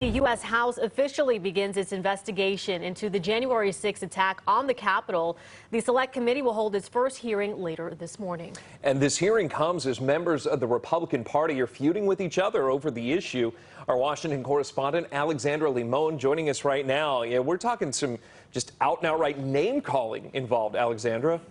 The U.S. House officially begins its investigation into the January 6th attack on the Capitol. The Select Committee will hold its first hearing later this morning. And this hearing comes as members of the Republican Party are feuding with each other over the issue. Our Washington correspondent, Alexandra Limon, joining us right now. Yeah, we're talking some just out and outright name calling involved, Alexandra.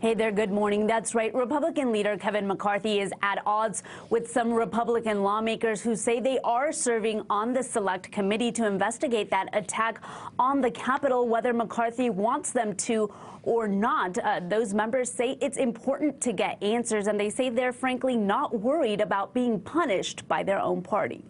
Hey there, good morning. That's right. Republican leader Kevin McCarthy is at odds with some Republican lawmakers who say they are serving on the Select Committee to investigate that attack on the Capitol, whether McCarthy wants them to or not. Those members say it's important to get answers, and they say they're frankly not worried about being punished by their own party.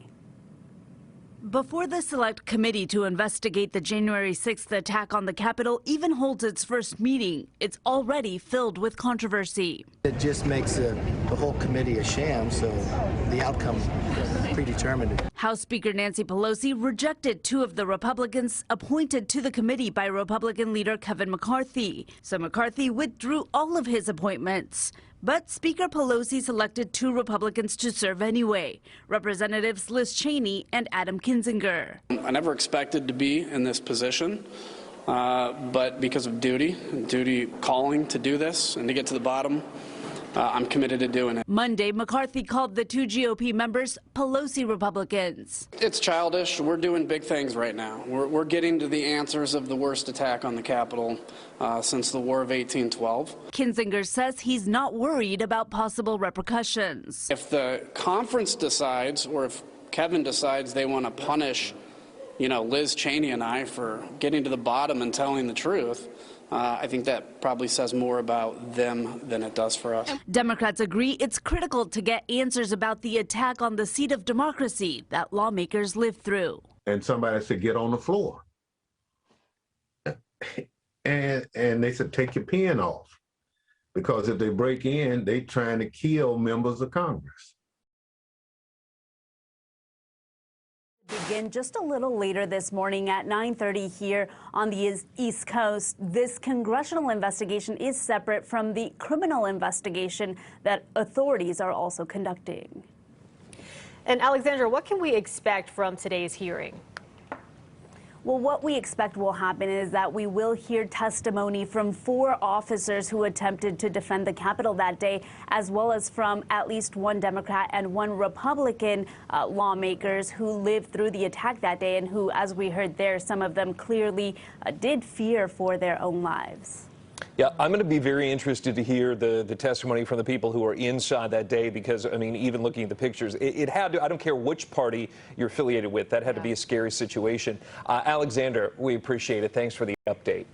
Before the Select Committee to investigate the January 6th attack on the Capitol even holds its first meeting, it's already filled with controversy. It just makes the whole committee a sham, so the outcome predetermined. House Speaker Nancy Pelosi rejected two of the Republicans appointed to the committee by Republican leader Kevin McCarthy. So McCarthy withdrew all of his appointments. But Speaker Pelosi selected two Republicans to serve anyway, Representatives Liz Cheney and Adam Kinzinger. I never expected to be in this position, but because of duty calling to do this and to get to the bottom, I'm committed to doing it. Monday, McCarthy called the two GOP members Pelosi Republicans. It's childish. We're doing big things right now. We're getting to the answers of the worst attack on the Capitol since the War of 1812. Kinzinger says he's not worried about possible repercussions. If the conference decides, or if Kevin decides they want to punish, Liz Cheney and I for getting to the bottom and telling the truth, I think that probably says more about them than it does for us. Democrats agree it's critical to get answers about the attack on the seat of democracy that lawmakers lived through. And somebody said, get on the floor. And they said, take your pen off. Because if they break in, they're trying to kill members of Congress. Begin just a little later this morning at 9:30 here on the East Coast. This congressional investigation is separate from the criminal investigation that authorities are also conducting. And Alexandra, what can we expect from today's hearing? Well, what we expect will happen is that we will hear testimony from 4 officers who attempted to defend the Capitol that day, as well as from at least 1 Democrat and 1 Republican lawmakers who lived through the attack that day and who, as we heard there, some of them clearly did fear for their own lives. Yeah, I'm going to be very interested to hear the testimony from the people who are inside that day because, I mean, even looking at the pictures, it had to, I don't care which party you're affiliated with, that had to be a scary situation. Alexander, we appreciate it. Thanks for the update.